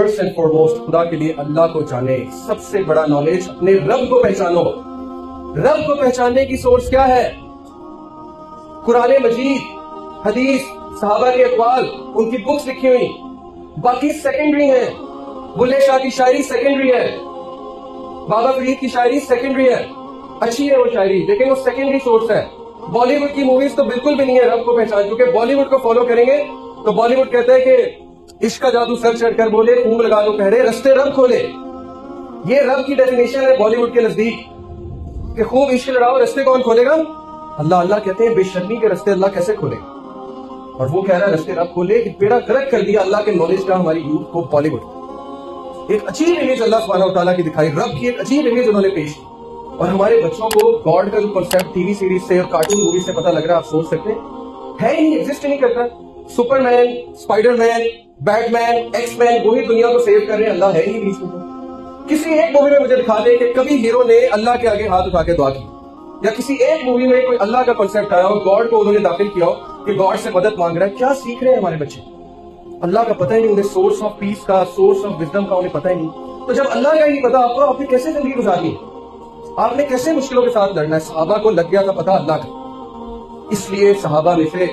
First and foremost خدا کے لیے اللہ کو جانے. سب سے بڑا نالج اپنے رب کو پہچانو. رب کو پہچاننے کی سورس کیا ہے؟ قرآن مجید، حدیث، صحابہ کے اقوال، ان کی بکس لکھی ہوئی. باقی سیکنڈری ہیں. بلے شاہ کی شاعری سیکنڈری ہے، بابا فرید کی شاعری سیکنڈری ہے. اچھی ہے وہ شاعری، لیکن وہ سیکنڈری سورس ہے. بالی ووڈ کی موویز تو بالکل بھی نہیں ہے رب کو پہچان، کیونکہ بالی ووڈ کو فالو کریں گے تو بالی ووڈ کہتا ہے کہ عشق کا جادو سر چڑھ کر بولے، خوب لگا لو پہرے، رستے رب کھولے. یہ رب کی ڈیفینیشن ہے بالی ووڈ کے نزدیک کہ خوب عشق لڑاؤ، رستے کون کھولے گا؟ اللہ. اللہ کہتے ہیں بے شرمی کے رستے اللہ کیسے کھولے گا؟ اور وہ کہہ رہا ہے رستے رب کھولے. بیڑا غرق کر دیا اللہ کے نالج کا ہماری یوتھ کو بالی ووڈ. ایک عجیب امیج اللہ سبحانہ وتعالیٰ کی دکھائی، رب کی ایک عجیب امیج انہوں نے پیش کی. اور ہمارے بچوں کو گاڈ کا جو کنسیپٹ ٹی وی سیریز سے اور کارٹون مووی سے پتہ لگ رہا ہے، آپ سوچ سکتے ہیں ہے ہی نہیں، ایگزسٹ نہیں کرتا. سپر مین، اسپائڈر مین، بیٹ مین، ایکس مین، وہی دنیا کو سیو کر رہے ہیں، اللہ ہے ہی نہیں بیچ میں. کسی ایک مووی میں مجھے دکھا دے کہ کبھی ہیرو نے اللہ کے آگے ہاتھ اٹھا کے دعا کی، یا کسی ایک مووی میں کوئی اللہ کا کنسیپٹ آیا ہو، گاڈ کو انہوں نے داخل کیا ہو کہ گاڈ سے مدد مانگ رہا ہے. کیا سیکھ رہے ہیں ہمارے بچے؟ اللہ کا پتہ ہی نہیں انہیں، سورس آف پیس کا، سورس آف وزڈم کا انہیں پتہ ہی نہیں. تو جب اللہ کا ہی نہیں پتا آپ کو، آپ نے کیسے زندگی گزارنی ہے؟ آپ نے کیسے مشکلوں کے ساتھ لڑنا ہے؟ صحابہ کو لگ گیا تھا پتا اللہ کا، اس لیے صحابہ میں سے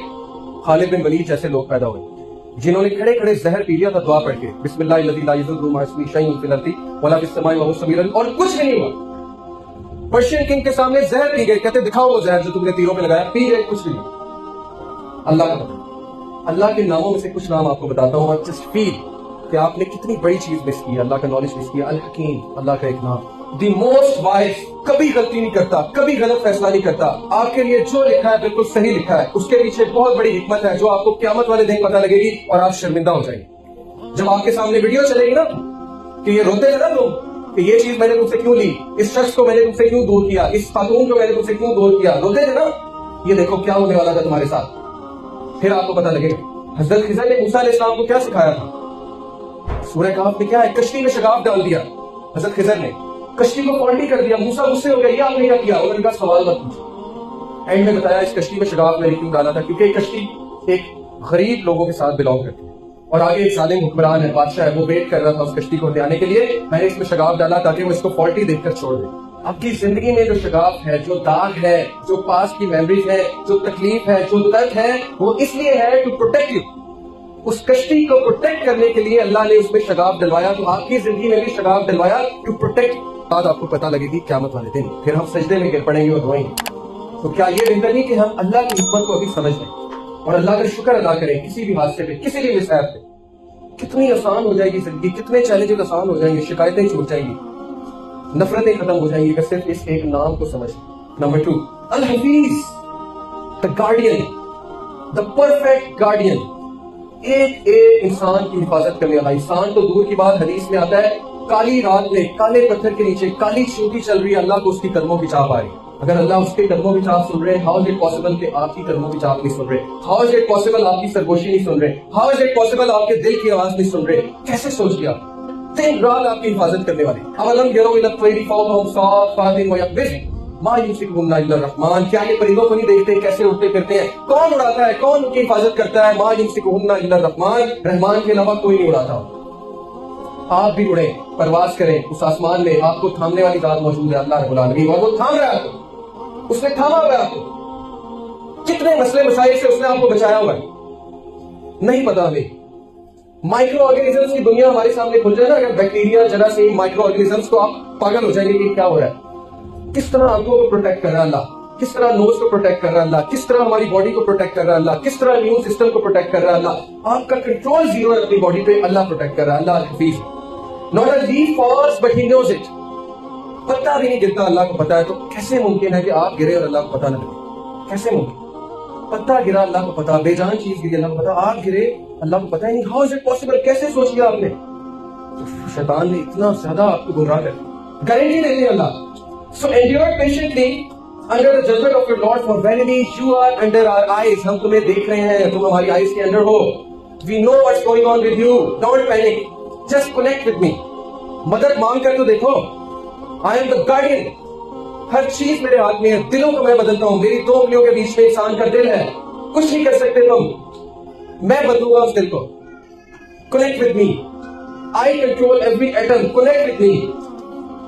خالد بن ولید جیسے لوگ پیدا ہوئے جنہوں نے کھڑے کھڑے زہر پی لیا تھا دعا پڑھ کے، بسم اللہ الذی لا یضر مع اسمہ شیء فی الارض ولا فی السماء وهو السمیع العلیم، اور کچھ بھی نہیں ہوا. پرشین کنگ کے سامنے زہر پی گئے، کہتے دکھاؤ وہ زہر جو تم نے تیروں پہ لگایا، پی گئے، کچھ بھی نہیں. اللہ کا پتہ. اللہ کے ناموں میں سے کچھ نام آپ کو بتاتا ہوں، اور جسٹ فیل کہ آپ نے کتنی بڑی چیز مس کی. اللہ کا نالج مس کیا. الحکیم اللہ کا ایک نام، دی موسٹ وائز، کبھی غلطی نہیں کرتا، کبھی غلط فیصلہ نہیں کرتا. آپ کے لیے جو لکھا ہے بالکل صحیح لکھا ہے. اس کے پیچھے بہت بڑی حکمت ہے جو آپ کو قیامت والے دن پتہ لگے گی اور آپ شرمندہ ہو جائیں گے. جب آپ کے سامنے ویڈیو چلے گی نا کہ یہ روتے ہیں نا لوگ کہ یہ چیز میں نے تم سے کیوں لی، اس شخص کو میں نے تم سے کیوں دور کیا، اس خاتون کو میں نے تم سے کیوں دور کیا، روتے تھے نا، یہ دیکھو کیا ہونے والا تھا تمہارے ساتھ. پھر آپ کو پتہ لگے گا. حضرت خضر نے موسیٰ علیہ السلام کو کیا سکھایا تھا؟ سورہ کہف میں کیا ہے؟ کشتی میں شگاف ڈال دیا حضرت خضر نے، کشتی کو فالٹی کر دیا. موسیٰ غصے ہو گیا، یہ آپ نے کیا کیا؟ انہوں نے کہا سوال مت پوچھو. اینڈ میں بتایا اس کشتی میں شگاف میں نے کیوں ڈالا تھا، کیونکہ یہ کشتی ایک غریب لوگوں کے ساتھ بلانگ کرتی ہے، اور آگے ایک ظالم حکمران ہے، بادشاہ ہے، وہ ویٹ کر رہا تھا اس کشتی کو لے آنے کے لیے. میں نے اس میں شگاف ڈالا تاکہ وہ اس کو فالٹی دیکھ کر چھوڑ دے. آپ کی زندگی میں جو شگاف ہے، جو داغ ہے، جو پاس کی میموریز ہے، جو تکلیف ہے، جو درد ہے، وہ اس لیے ہے ٹو پروٹیکٹ یو. اس کشتی کو پروٹیکٹ کرنے کے لیے اللہ نے اس میں شگاف ڈلوایا. تو آپ کی زندگی میں بھی شگاف ڈلوایا ٹو پروٹیکٹ. بعد آپ کو پتہ لگے گی قیامت والے دن، پھر ہم سجدے میں گر پڑیں گے اور روئیں گے. تو کیا یہ بہتر نہیں کہ ہم اللہ کی حکمت کو ابھی سمجھ لیں اور اللہ کا شکر ادا کریں کسی بھی حادثے پہ، کسی بھی مسائل پہ؟ کتنی آسان ہو جائے گی زندگی، کتنے چیلنجز آسان ہو جائیں گے، شکایتیں چھوٹ جائیں گی، نفرتیں ختم ہو جائیں گی اگر صرف اس ایک نام کو سمجھ. Number 2، Hafeez, the guardian, the perfect guardian. ایک انسان کی حفاظت کرنے والا. انسان تو دور کی بات، حدیث میں آتا ہے کالی رات میں کالے پتھر کے نیچے کالی چیونٹی چل رہی ہے، اللہ کو اس کی قدموں کی چاپ آ رہی ہے. اگر اللہ اس کے قدموں کی چاپ سن رہے ہیں، ہاؤ از اٹ پاسبل کہ آپ کی قدموں کی چاپ نہیں سن رہے؟ ہاؤ از اٹ پاسبل آپ کی سرگوشی نہیں سن رہے؟ ہاؤ از اٹ پاسبل آپ کے دل کی آواز نہیں سن رہے؟ کیسے سوچ لیا؟ دن رات آپ کی حفاظت کرنے والے. اولم یروا الی الطیر فوقہم صافات ویقبضن ما یمسکہن الا الرحمن. کیا یہ پرندوں کو نہیں دیکھتے کیسے اڑتے پھرتے ہیں؟ کون اڑاتا ہے؟ کون ان کی حفاظت کرتا ہے؟ ما یمسکہن الا الرحمن. رحمان کے علاوہ کوئی نہیں اڑاتا. آپ بھی اڑیں، پرواز کریں اس آسمان میں. آپ کو تھامنے والی ذات موجود ہے، اللہ رب العالمین، اور وہ تھام رہا ہے. اس نے تھاما ہوا ہے آپ کو. کتنے مسئلے مسائل سے اس نے آپ کو بچایا ہوا ہے، نہیں پتا ہمیں. مائکرو آرگینزمز کی دنیا ہمارے سامنے کھل جائے نا، اگر بیکٹیریا، جراثیم، مائکرو آرگینزمز کو آپ پاگل ہو جائیں گے کہ کیا ہو رہا ہے. کس طرح آنکھوں کو پروٹیکٹ کر رہا ہے اللہ، کس طرح نوز کو پروٹیکٹ کر رہا ہے اللہ، کس طرح ہماری باڈی کو پروٹیکٹ کر رہا ہے اللہ، کس طرح امیون سسٹم کو پروٹیکٹ کر رہا ہے اللہ. آپ کا کنٹرول زیرو ہے اپنی باڈی پہ، اللہ پروٹیکٹ کر رہا ہے. اللہ الحفیظ. Not a leaf falls but he knows it. پتہ بھی نہیں گرتا، اللہ کو پتا ہے. تو کیسے ممکن ہے کہ آپ گرے اور اللہ کو پتہ نہ لگے؟ کیسے ممکن؟ پتہ گرا اللہ کو پتا، بے جان چیز گری اللہ کو پتا، آپ گرے اللہ کو پتا ہی نہیں. How is it possible? کیسے سوچ لیا آپ نے؟ شیطان نے اتنا زیادہ آپ کو گمراہ کر guarantee they the Allah. So endure patiently under the judgment of your Lord, for verily you are under our eyes. ہم تمہیں دیکھ رہے ہیں، تم ہماری آئیز کے اندر ہو. We know what's going on with you. Don't panic. Just connect with me. مدد مانگ کر تو دیکھو. I am the guardian. ہر چیز میرے ہاتھ میں ہے. دلوں کو میں بدلتا ہوں. میری دو انگلیوں کے بیچ میں انسان کا دل ہے. کچھ نہیں کر سکتے تم. میں بدلوں گا اس دل کو. Connect with me. I control every atom. Connect with me.